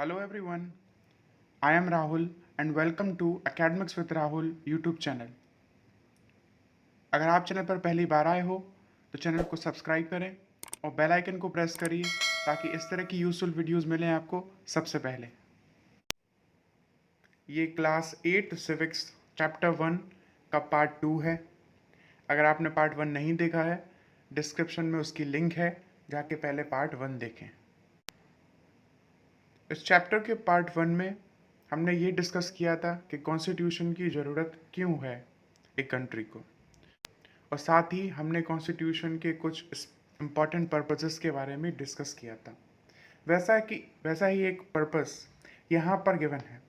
Hello everyone, I am Rahul and welcome to Academics with Rahul YouTube channel. अगर आप channel पर पहली बार आए हो तो चैनल को सब्सक्राइब करें और बेल आइकन को प्रेस करिए ताकि इस तरह की यूजफुल वीडियोस मिलें आपको सबसे पहले। ये क्लास 8 सिविक्स चैप्टर 1 का पार्ट 2 है। अगर आपने पार्ट 1 नहीं देखा है, डिस्क्रिप्शन में उसकी लिंक है, जाके पहले पार्ट 1 देखें। इस चैप्टर के पार्ट 1 में हमने ये डिस्कस किया था कि कॉन्स्टिट्यूशन की ज़रूरत क्यों है एक कंट्री को, और साथ ही हमने कॉन्स्टिट्यूशन के कुछ इम्पॉर्टेंट पर्पसेस के बारे में डिस्कस किया था। वैसा ही एक पर्पस यहाँ पर गिवन है।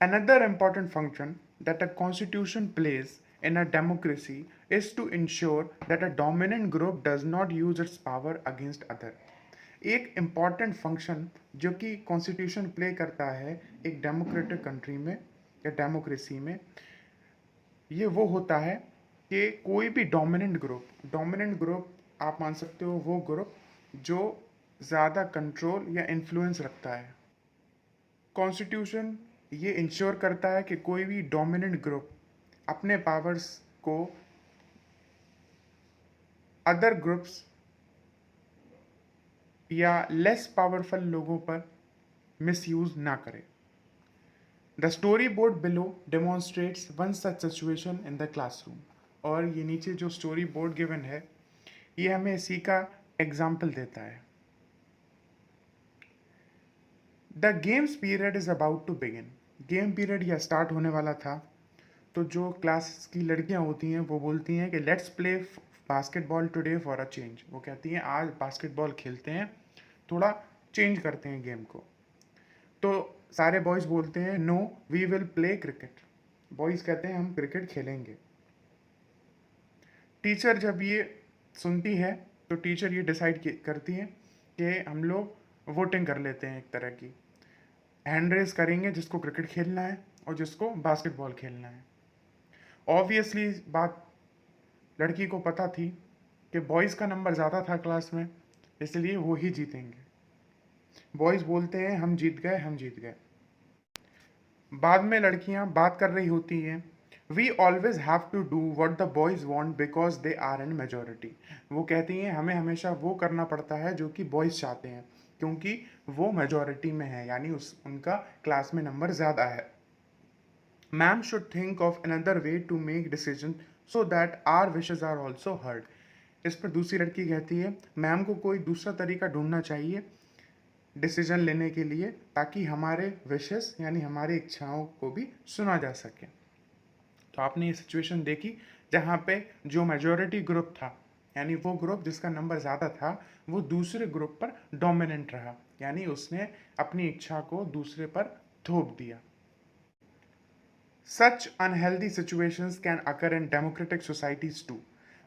Another important function that a constitution plays in a democracy is to ensure that a dominant group does not use its power against other. एक इम्पॉर्टेंट फंक्शन जो कि कॉन्स्टिट्यूशन प्ले करता है एक डेमोक्रेटिक कंट्री में या democracy में, ये वो होता है कि कोई भी डोमिनेंट ग्रुप आप मान सकते हो वो ग्रुप जो ज़्यादा कंट्रोल या इन्फ्लुएंस रखता है। कॉन्स्टिट्यूशन ये इंश्योर करता है कि कोई भी डोमिनेंट ग्रुप अपने पावर्स को अदर ग्रुप्स या लेस पावरफुल लोगों पर मिसयूज ना करे। The story board below demonstrates one such situation in the classroom. और ये नीचे जो स्टोरी बोर्ड गिवन है ये हमें इसी का एग्जाम्पल देता है। The games period is about to begin. Game period यह स्टार्ट होने वाला था, तो जो क्लास की लड़कियां होती हैं वो बोलती हैं कि let's play basketball today for a change. वो कहती हैं आज बास्केटबॉल खेलते हैं, थोड़ा चेंज करते हैं गेम को। तो सारे बॉयज़ बोलते हैं no we will play cricket. Boys कहते हैं हम क्रिकेट खेलेंगे। टीचर जब ये सुनती है तो टीचर ये डिसाइड करती है कि हम लोग वोटिंग कर लेते हैं, एक तरह की हैंड रेस करेंगे जिसको क्रिकेट खेलना है और जिसको बास्केटबॉल खेलना है। ऑब्वियसली बात लड़की को पता थी कि बॉयज़ का नंबर ज़्यादा था क्लास में, इसलिए वो ही जीतेंगे। बॉयज़ बोलते हैं हम जीत गए, हम जीत गए। बाद में लड़कियां बात कर रही होती हैं we always have to do what the boys want because they are in majority. वो कहती हैं हमें हमेशा वो करना पड़ता है जो कि बॉयज़ चाहते हैं, क्योंकि वो मेजोरिटी में है, यानी उनका क्लास में नंबर ज़्यादा है। Ma'am should think of another way to make decision so that our wishes are also heard. इस पर दूसरी लड़की कहती है मैम को कोई दूसरा तरीका ढूंढना चाहिए डिसीजन लेने के लिए, ताकि हमारे विशेस यानी हमारी इच्छाओं को भी सुना जा सके। तो आपने ये सिचुएशन देखी जहाँ पे जो मेजॉरिटी ग्रुप था, यानी वो ग्रुप जिसका नंबर ज़्यादा था, वो दूसरे ग्रुप पर डोमिनेंट रहा, यानी उसने अपनी इच्छा को दूसरे पर थोप दिया। Such unhealthy situations can occur in democratic societies too,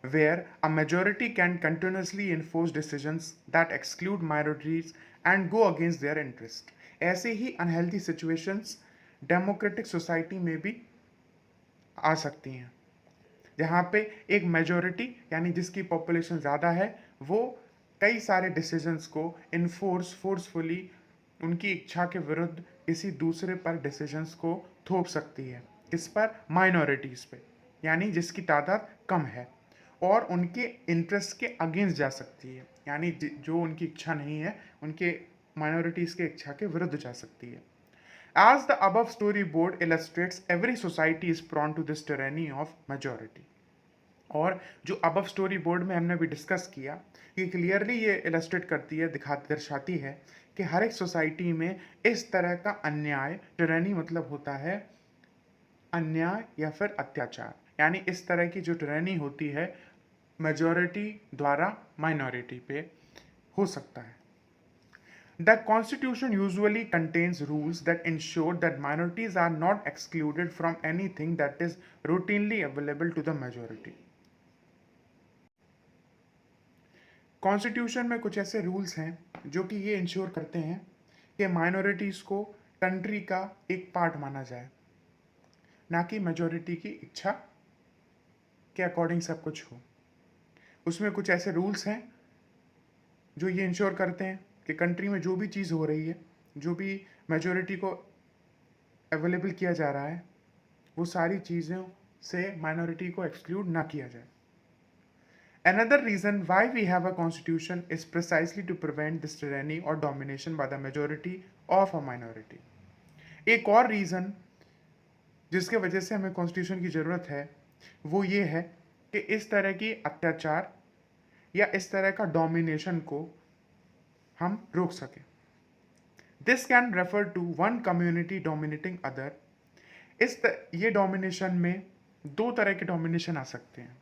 where a majority can continuously enforce decisions that exclude minorities and go against their interest. ऐसे ही unhealthy situations democratic society में भी आ सकती हैं, जहाँ पे एक मेजॉरिटी यानी जिसकी पॉपुलेशन ज़्यादा है वो कई सारे डिसीजंस को फोर्सफुली उनकी इच्छा के विरुद्ध किसी दूसरे पर डिसीजंस को थोप सकती है। किस पर? माइनॉरिटीज़ पे, यानी जिसकी तादाद कम है, और उनके इंटरेस्ट के अगेंस्ट जा सकती है, यानी जो उनकी इच्छा नहीं है उनके माइनॉरिटीज़ के इच्छा के विरुद्ध जा सकती है। As the above storyboard illustrates, every society is prone to this tyranny of majority. और जो above storyboard में हमने भी डिस्कस किया, ये क्लियरली ये इलस्ट्रेट करती है, दर्शाती है कि हर एक सोसाइटी में इस तरह का अन्याय, tyranny मतलब होता है अन्याय या फिर अत्याचार, यानी इस तरह की जो tyranny होती है मेजॉरिटी द्वारा माइनॉरिटी पे हो सकता है। The Constitution usually contains rules that ensure that minorities are not excluded from anything that is routinely available to the majority. Constitution में कुछ ऐसे रूल्स हैं जो कि ये इंश्योर करते हैं कि माइनॉरिटीज़ को कंट्री का एक पार्ट माना जाए, ना कि मेजॉरिटी की इच्छा के अकॉर्डिंग सब कुछ हो। उसमें कुछ ऐसे रूल्स हैं जो ये इंश्योर करते हैं कि कंट्री में जो भी चीज़ हो रही है जो भी मेजोरिटी को अवेलेबल किया जा रहा है वो सारी चीज़ों से माइनॉरिटी को एक्सक्लूड ना किया जाए. Another reason why we have a constitution is precisely to prevent this tyranny or domination by the majority of a minority. एक और रीज़न जिसके वजह से हमें कॉन्स्टिट्यूशन की ज़रूरत है वो ये है कि इस तरह की अत्याचार या इस तरह का डोमिनेशन को हम रोक सकें. This can refer to one community dominating other. ये डोमिनेशन में दो तरह के डोमिनेशन आ सकते हैं.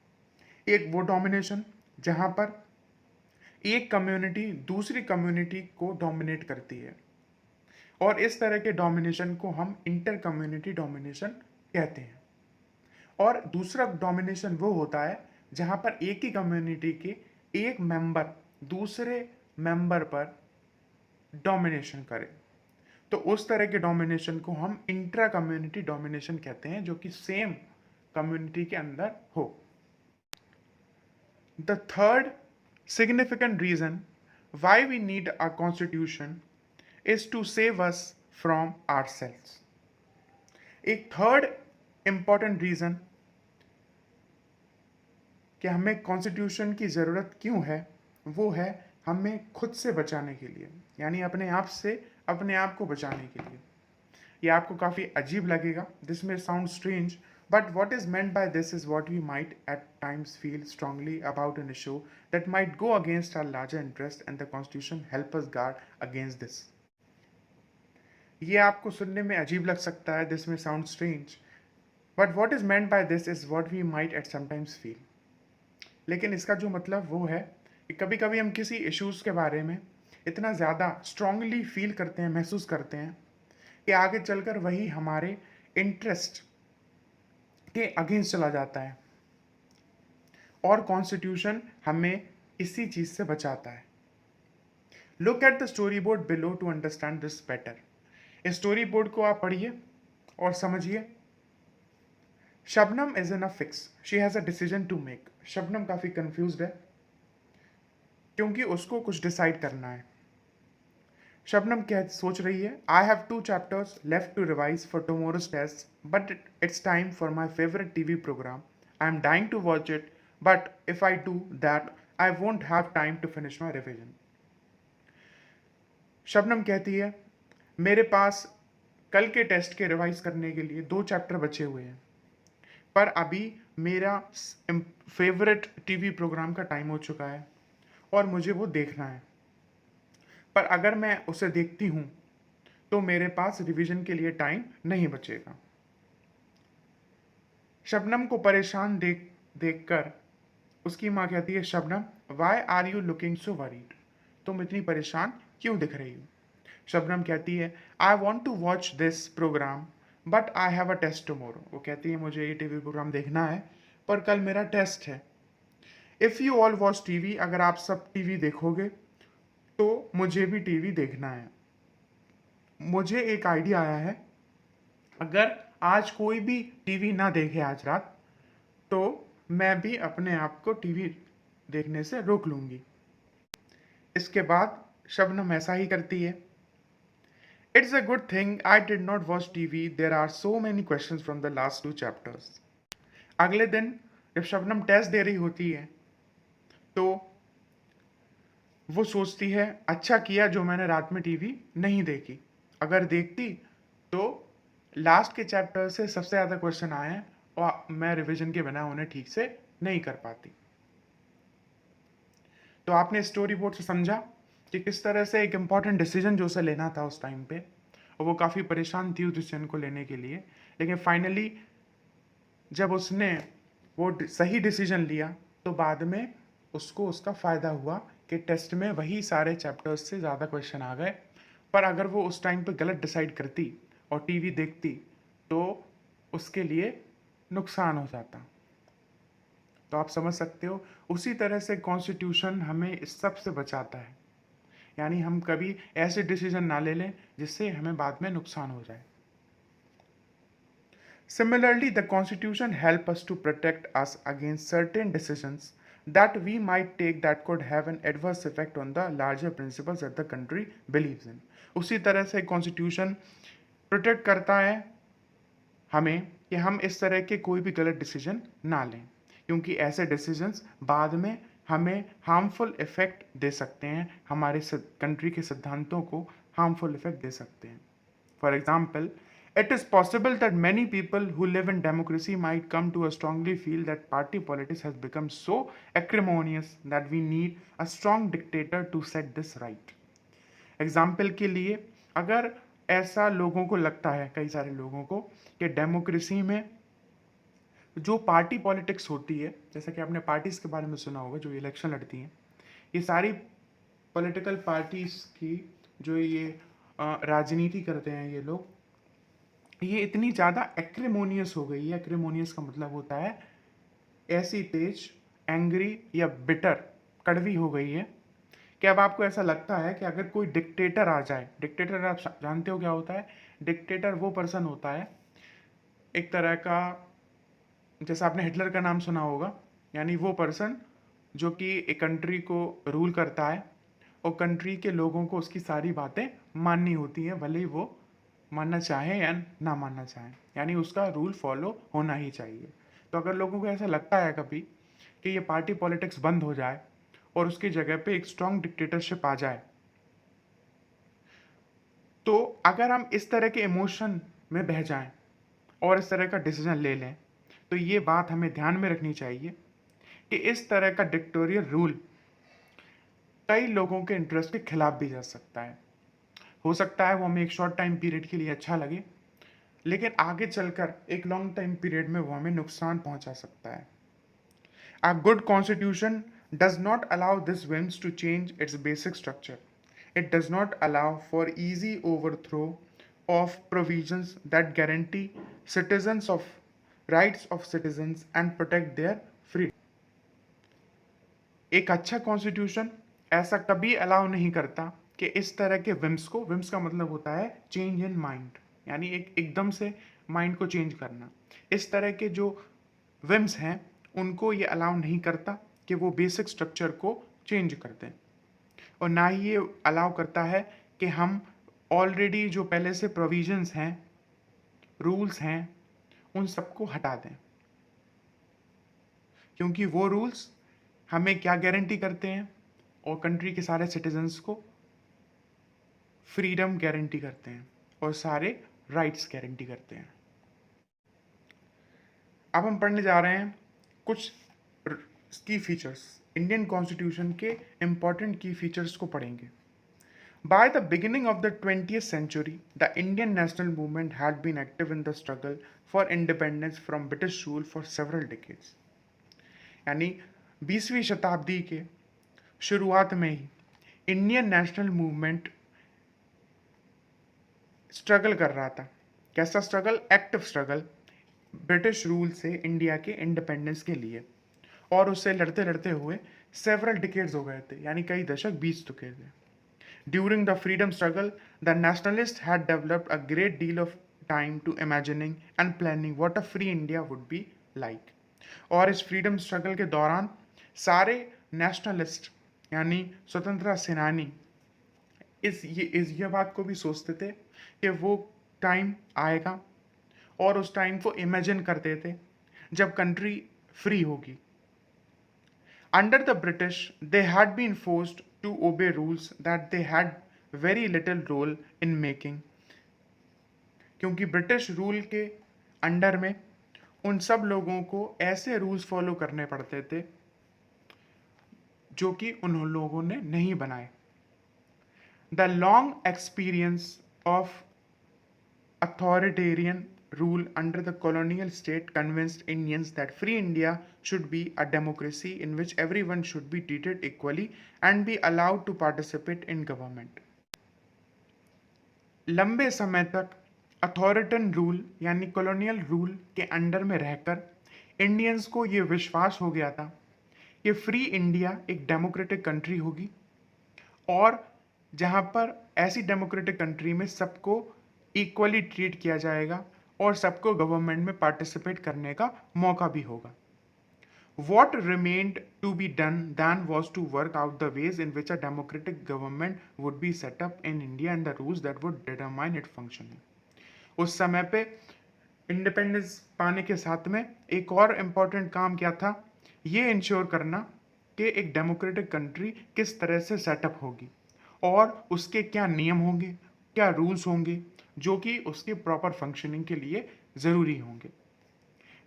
एक वो डोमिनेशन जहाँ पर एक कम्युनिटी दूसरी कम्युनिटी को डोमिनेट करती है, और इस तरह के डोमिनेशन को हम इंटर कम्युनिटी डोमिनेशन कहते हैं. और दूसरा डोमिनेशन वो होता है जहाँ पर एक ही कम्युनिटी के एक मेंबर दूसरे मेंबर पर डोमिनेशन करे. तो उस तरह के डोमिनेशन को हम इंट्रा कम्युनिटी डोमिनेशन कहते हैं, जो कि सेम कम्युनिटी के अंदर हो. The third significant reason why we need a constitution is to save us from ourselves. एक थर्ड इंपॉर्टेंट रीज़न कि हमें कॉन्स्टिट्यूशन की ज़रूरत क्यों है वो है हमें खुद से बचाने के लिए, यानी अपने आप से अपने आप को बचाने के लिए. ये आपको काफ़ी अजीब लगेगा, दिस में sound strange, but what is meant by this is what we might at times feel strongly about an issue that might go against our larger interest, and the constitution help us guard against this. ये आपको सुनने में अजीब लग सकता है, this may sound strange, but what is meant by this is what we might at sometimes feel. लेकिन इसका जो मतलब वो है कि कभी कभी हम किसी इश्यूज़ के बारे में इतना ज़्यादा स्ट्रांगली फील करते हैं, महसूस करते हैं कि आगे चलकर वही हमारे इंटरेस्ट के अगेंस्ट चला जाता है, और कॉन्स्टिट्यूशन हमें इसी चीज़ से बचाता है. Look at the story board below to understand this better. इस स्टोरी बोर्ड को आप पढ़िए और समझिए. Shabnam is in a fix, she has a decision to make. Shabnam काफ़ी कंफ्यूज्ड है क्योंकि उसको कुछ डिसाइड करना है. शबनम क्या सोच रही है, I have 2 chapters left to revise for tomorrow's test, but it's time for my favourite TV programme. I am dying to watch it, but if I do that I won't have time to finish my revision. Shabnam कहती है, मेरे पास कल के test के revise करने के लिए 2 chapter बचे हुए हैं, पर अभी मेरा फेवरेट टीवी प्रोग्राम का टाइम हो चुका है और मुझे वो देखना है. पर अगर मैं उसे देखती हूँ तो मेरे पास रिवीजन के लिए टाइम नहीं बचेगा. शबनम को परेशान देखकर उसकी माँ कहती है, Shabnam why are you looking so worried. तुम इतनी परेशान क्यों दिख रही हो. शबनम कहती है, I want to watch this programme but I have a test tomorrow. वो कहती है, मुझे ये टीवी प्रोग्राम देखना है पर कल मेरा टेस्ट है. If you all watch TV, अगर आप सब टीवी देखोगे तो मुझे भी टीवी देखना है. मुझे एक आइडिया आया है, अगर आज कोई भी टीवी ना देखे आज रात तो मैं भी अपने आप को टीवी देखने से रोक लूँगी. इसके बाद शबनम ऐसा ही करती है. It's a good thing I did not watch TV, there are so many questions from the last 2 chapters. अगले दिन जब शबनम टेस्ट दे रही होती है तो वो सोचती है, अच्छा किया जो मैंने रात में टीवी नहीं देखी. अगर देखती तो लास्ट के चैप्टर से सबसे ज़्यादा क्वेश्चन आए हैं और मैं रिवीजन के बिना उन्हें ठीक से नहीं कर पाती. तो आपने स्टोरी बोर्ड से समझा कि किस तरह से एक इम्पॉर्टेंट डिसीजन जो उसे लेना था उस टाइम पे, और वो काफ़ी परेशान थी उस डिसीजन को लेने के लिए, लेकिन फाइनली जब उसने वो सही डिसीजन लिया तो बाद में उसको उसका फ़ायदा हुआ कि टेस्ट में वही सारे चैप्टर्स से ज़्यादा क्वेश्चन आ गए. पर अगर वो उस टाइम पे गलत डिसाइड करती और टीवी देखती तो उसके लिए नुकसान हो जाता. तो आप समझ सकते हो, उसी तरह से कॉन्स्टिट्यूशन हमें इस सब से बचाता है, यानी हम कभी ऐसे डिसीजन ना ले लें जिससे हमें बाद में नुकसान हो जाए. Similarly, the Constitution helps us to protect us against certain decisions that we might take that could have an adverse effect on the larger principles that the country believes in. उसी तरह से कॉन्स्टिट्यूशन प्रोटेक्ट करता है हमें कि हम इस तरह के कोई भी गलत डिसीजन ना लें, क्योंकि ऐसे डिसीजंस बाद में हमें हार्मफुल इफेक्ट दे सकते हैं, हमारे कंट्री के सिद्धांतों को हार्मफुल इफेक्ट दे सकते हैं. For example, it is possible that many people who live in democracy might come to strongly feel that party politics has become so acrimonious that we need a strong dictator to set this right. Example के लिए, अगर ऐसा लोगों को लगता है, कई सारे लोगों को, कि डेमोक्रेसी में जो पार्टी पॉलिटिक्स होती है, जैसा कि आपने पार्टीज के बारे में सुना होगा जो इलेक्शन लड़ती हैं, ये सारी पॉलिटिकल पार्टीज की जो ये राजनीति करते हैं ये लोग, ये इतनी ज़्यादा एक्रिमोनियस हो गई है. एक्रिमोनियस का मतलब होता है ऐसी तेज, एंग्री या बिटर, कड़वी हो गई है कि अब आपको ऐसा लगता है कि अगर कोई डिक्टेटर आ जाए, डिक्टेटर आप जानते हो क्या होता है? डिक्टेटर वो पर्सन होता है एक तरह का, जैसा आपने हिटलर का नाम सुना होगा, यानी वो पर्सन जो कि एक कंट्री को रूल करता है और कंट्री के लोगों को उसकी सारी बातें माननी होती हैं, भले ही वो मानना चाहे या ना मानना चाहे, यानी उसका रूल फॉलो होना ही चाहिए. तो अगर लोगों को ऐसा लगता है कभी कि ये पार्टी पॉलिटिक्स बंद हो जाए और उसकी जगह पे एक स्ट्रॉन्ग डिक्टेटरशिप आ जाए, तो अगर हम इस तरह के इमोशन में बह जाएं और इस तरह का डिसीजन ले लें, तो ये बात हमें ध्यान में रखनी चाहिए कि इस तरह का डिक्टेटोरियल रूल कई लोगों के इंटरेस्ट के खिलाफ भी जा सकता है. हो सकता है वो हमें एक शॉर्ट टाइम पीरियड के लिए अच्छा लगे, लेकिन आगे चलकर एक लॉन्ग टाइम पीरियड में वो हमें नुकसान पहुंचा सकता है. A good constitution does not allow these whims to change its basic structure. It does not allow for easy overthrow of provisions that guarantee citizens of rights of citizens and protect their freedom. एक अच्छा constitution ऐसा कभी allow नहीं करता कि इस तरह के विम्स को, विम्स का मतलब होता है चेंज इन माइंड, यानी एकदम से माइंड को चेंज करना. इस तरह के जो विम्स हैं उनको ये अलाउ नहीं करता कि वो बेसिक स्ट्रक्चर को चेंज कर दें, और ना ही ये अलाउ करता है कि हम ऑलरेडी जो पहले से प्रोविजंस हैं, रूल्स हैं, उन सबको हटा दें, क्योंकि वो रूल्स हमें क्या गारंटी करते हैं, और कंट्री के सारे सिटीजन्स को फ्रीडम गारंटी करते हैं और सारे राइट्स गारंटी करते हैं. अब हम पढ़ने जा रहे हैं कुछ की फीचर्स, इंडियन कॉन्स्टिट्यूशन के इंपॉर्टेंट की फीचर्स को पढ़ेंगे. By the beginning of the 20th century, the Indian national movement had been active in the struggle for independence from British rule for several decades. यानी 20वीं शताब्दी के शुरुआत में ही इंडियन नेशनल मूवमेंट स्ट्रगल कर रहा था. कैसा struggle? Active struggle, British rule से इंडिया के इंडिपेंडेंस के लिए, और उससे लड़ते लड़ते हुए सेवरल डिकेड्स हो गए थे, यानी कई दशक बीत चुके थे. During the freedom struggle, the nationalist had developed a great deal of time to imagining and planning what a free India would be like. और इस फ्रीडम स्ट्रगल के दौरान सारे नेशनलिस्ट यानी स्वतंत्रता सेनानी इस बात को भी सोचते थे कि वो टाइम आएगा, और उस टाइम को इमेजिन करते थे जब कंट्री फ्री होगी. Under the British, they had been forced to obey rules that they had very little role in making. क्योंकि ब्रिटिश रूल के अंडर में उन सब लोगों को ऐसे रूल्स फॉलो करने पड़ते थे जो कि उन लोगों ने नहीं बनाए. The long experience of authoritarian rule under the colonial state convinced Indians that free India should be a democracy in which everyone should be treated equally and be allowed to participate in government. लंबे समय तक अथॉरिटन rule यानी colonial rule के under में रहकर Indians को ये विश्वास हो गया था कि फ्री इंडिया एक डेमोक्रेटिक कंट्री होगी, और जहाँ पर ऐसी डेमोक्रेटिक कंट्री में सबको इक्वली ट्रीट किया जाएगा और सबको गवर्नमेंट में पार्टिसिपेट करने का मौका भी होगा. What remained to be done then was to work out the ways in which a democratic government would be set up in India and the rules that would determine its functioning. उस समय पे independence पाने के साथ में एक और important काम क्या था, ये इंश्योर करना कि एक डेमोक्रेटिक कंट्री किस तरह से सेटअप होगी और उसके क्या नियम होंगे, क्या रूल्स होंगे जो कि उसके प्रॉपर फंक्शनिंग के लिए ज़रूरी होंगे.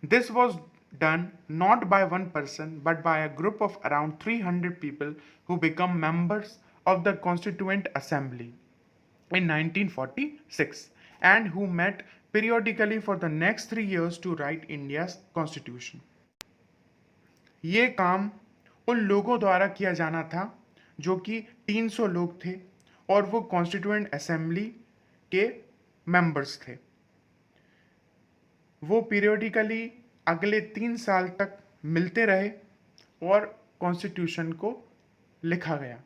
This was done not by one person but by a group of around 300 people who become members of the Constituent Assembly in 1946 and who met periodically for the next 3 years to write India's constitution. ये काम उन लोगों द्वारा किया जाना था जो कि 300 लोग थे और वो कॉन्स्टिट्यूएंट असेंबली के मेंबर्स थे. वो पीरियोडिकली अगले 3 साल तक मिलते रहे और कॉन्स्टिट्यूशन को लिखा गया.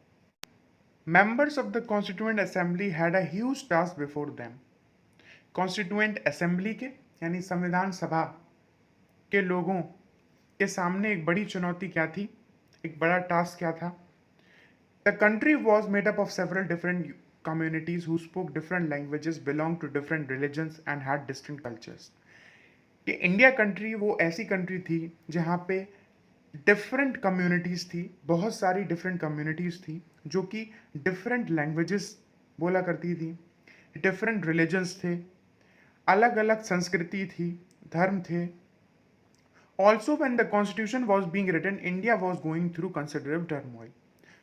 Members of the Constituent Assembly had a huge task before them. Constituent assembly के यानी संविधान सभा के लोगों के सामने एक बड़ी चुनौती क्या थी, एक बड़ा टास्क क्या था. The country was made up of several different communities who spoke different languages, belonged to different religions and had distinct cultures. कि इंडिया कंट्री वो ऐसी कंट्री थी जहाँ पे डिफरेंट कम्युनिटीज़ थी, बहुत सारी डिफरेंट कम्युनिटीज़ थी जो कि डिफरेंट लैंग्वेजेस बोला करती थी, डिफरेंट रिलीजन्स थे, अलग अलग संस्कृति थी, धर्म थे. Also when the constitution was being written India was going through considerable turmoil.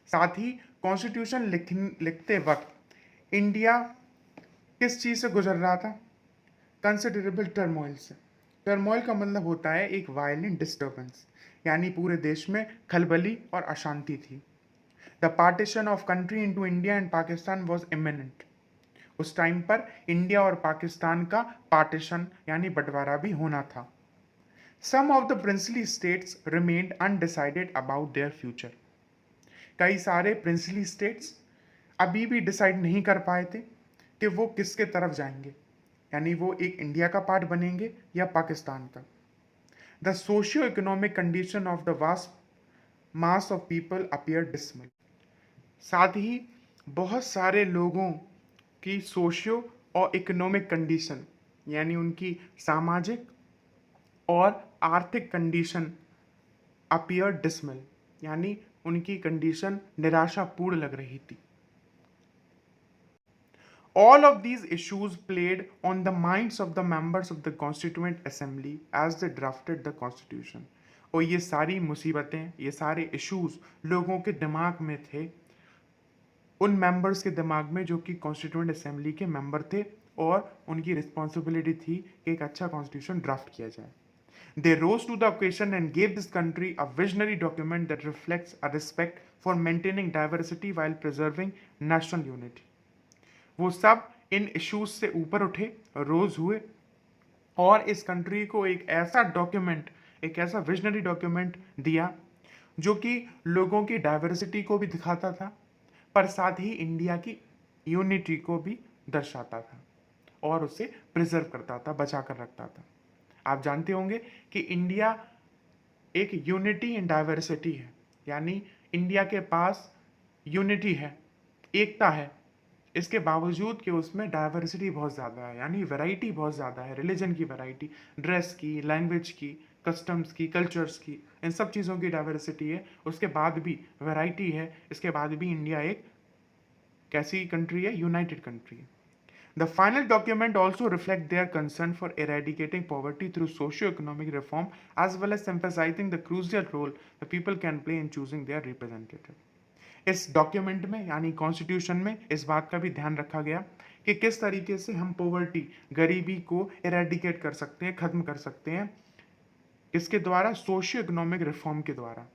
साथ ही कॉन्स्टिट्यूशन लिखते वक्त इंडिया किस चीज़ से गुजर रहा था, कंसिडरेबल टर्मोइल से. टर्मोइल का मतलब होता है एक वायलेंट डिस्टर्बेंस, यानी पूरे देश में खलबली और अशांति थी. The partition of country into India and Pakistan was imminent. उस टाइम पर इंडिया और पाकिस्तान का पार्टीशन यानी बंटवारा भी होना था. Some of the princely states remained undecided about their future. कई सारे प्रिंसली स्टेट्स अभी भी डिसाइड नहीं कर पाए थे कि वो किसके तरफ जाएंगे, यानी वो एक इंडिया का पार्ट बनेंगे या पाकिस्तान का. The socio economic condition of the vast mass of people appear dismal. साथ ही बहुत सारे लोगों की सोशियो और इकोनॉमिक कंडीशन यानी उनकी सामाजिक और आर्थिक कंडीशन अपीयर डिसमल, यानी उनकी कंडीशन निराशापूर्ण लग रही थी. All of these issues played on the minds of the members of the Constituent Assembly as they drafted the Constitution. और ये सारी मुसीबतें, ये सारे इश्यूज लोगों के दिमाग में थे, उन मेंबर्स के दिमाग में जो कि कॉन्स्टिट्यूएंट असेंबली के मेंबर थे और उनकी रिस्पॉन्सिबिलिटी थी कि एक अच्छा कॉन्स्टिट्यूशन ड्राफ्ट किया जाए. They rose to the occasion and gave this country a visionary document that reflects a respect for maintaining diversity while preserving national unity. वो सब इन इश्यूज से ऊपर उठे, रोज हुए और इस कंट्री को एक ऐसा डॉक्यूमेंट, एक ऐसा विजनरी डॉक्यूमेंट दिया जो कि लोगों की डाइवर्सिटी को भी दिखाता था पर साथ ही इंडिया की यूनिटी को भी दर्शाता था और उसे प्रिजर्व करता था, बचा कर रखता था. आप जानते होंगे कि इंडिया एक यूनिटी इन डाइवर्सिटी है, यानी इंडिया के पास यूनिटी है, एकता है, इसके बावजूद कि उसमें डाइवर्सिटी बहुत ज़्यादा है, यानी वैरायटी बहुत ज़्यादा है. रिलीजन की वैरायटी, ड्रेस की, लैंग्वेज की, कस्टम्स की, कल्चर्स की, इन सब चीज़ों की डाइवर्सिटी है. उसके बाद भी वैरायटी है, इसके बाद भी इंडिया एक कैसी कंट्री है, यूनाइटेड कंट्री है. The final document also reflects their concern for eradicating poverty through socio-economic reform as well as emphasizing the crucial role the people can play in choosing their representative. इस document में यानी constitution में इस बात का भी ध्यान रखा गया कि किस तरीके से हम पॉवर्टी, गरीबी को एरेडिकेट कर सकते हैं, खत्म कर सकते हैं. किसके द्वारा? सोशियो इकोनॉमिक रिफॉर्म के द्वारा,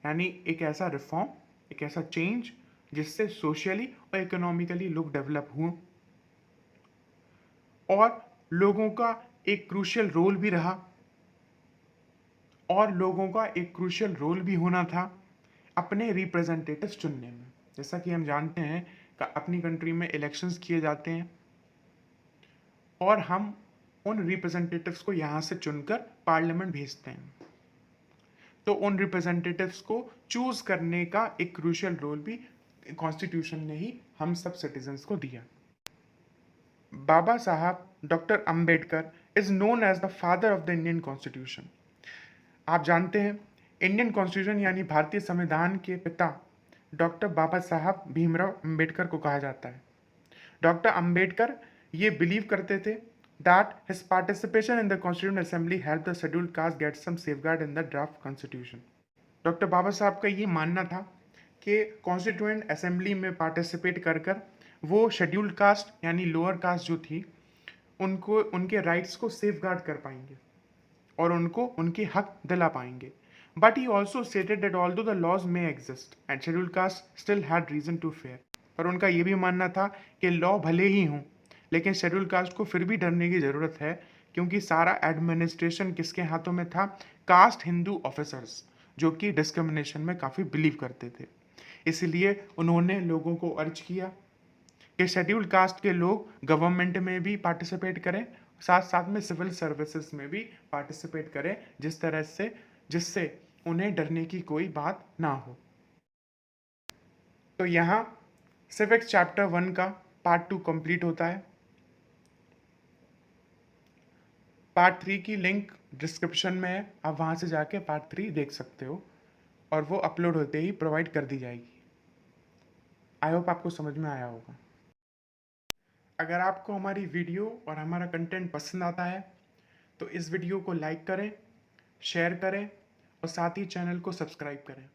यानी एक ऐसा रिफॉर्म, एक ऐसा चेंज जिससे सोशली और इकोनॉमिकली लोग डेवलप हों. और लोगों का एक क्रूशियल रोल भी रहा, और लोगों का एक क्रूशियल रोल भी होना था अपने रिप्रेजेंटेटिव्स चुनने में. जैसा कि हम जानते हैं कि अपनी कंट्री में इलेक्शंस किए जाते हैं और हम उन रिप्रेजेंटेटिव्स को यहाँ से चुनकर पार्लियामेंट भेजते हैं. तो उन रिप्रेजेंटेटिव्स को चूज करने का एक क्रूशियल रोल भी कॉन्स्टिट्यूशन ने ही हम सब सिटीजन्स को दिया। Baba Saheb doctor Ambedkar is known as the father of the Indian constitution. आप जानते हैं इंडियन कॉन्स्टिट्यूशन यानी भारतीय संविधान के पिता डॉक्टर बाबा साहब भीमराव अंबेडकर को कहा जाता है। डॉक्टर अंबेडकर ये बिलीव करते थे that his participation in the Constituent Assembly helped the scheduled caste get some safeguard in the draft constitution। Doctor Baba Saheb का ये मानना था कि कॉन्स्टिट्यूएंट असेंबली में पार्टिसिपेट कर कर वो शेड्यूल्ड कास्ट यानी लोअर कास्ट जो थी उनको उनके राइट्स को सेफगार्ड कर पाएंगे और उनको उनके हक दिला पाएंगे। But he also stated that although the laws may exist and scheduled caste still had reason to fear. पर उनका ये भी मानना था कि लॉ भले ही हों लेकिन शेड्यूल कास्ट को फिर भी डरने की ज़रूरत है, क्योंकि सारा एडमिनिस्ट्रेशन किसके हाथों में था? कास्ट हिंदू ऑफिसर्स, जो कि डिस्क्रिमिनेशन में काफ़ी बिलीव करते थे। इसलिए उन्होंने लोगों को अर्ज किया कि शेड्यूल्ड कास्ट के लोग गवर्नमेंट में भी पार्टिसिपेट करें, साथ साथ में सिविल सर्विसेज में भी पार्टिसिपेट करें, जिससे उन्हें डरने की कोई बात ना हो। तो यहाँ सिविक्स चैप्टर 1 का पार्ट 2 कंप्लीट होता है। पार्ट 3 की लिंक डिस्क्रिप्शन में है, आप वहाँ से जाके पार्ट 3 देख सकते हो और वो अपलोड होते ही प्रोवाइड कर दी जाएगी। आई होप आपको समझ में आया होगा। अगर आपको हमारी वीडियो और हमारा कंटेंट पसंद आता है तो इस वीडियो को लाइक करें, शेयर करें और साथ ही चैनल को सब्सक्राइब करें।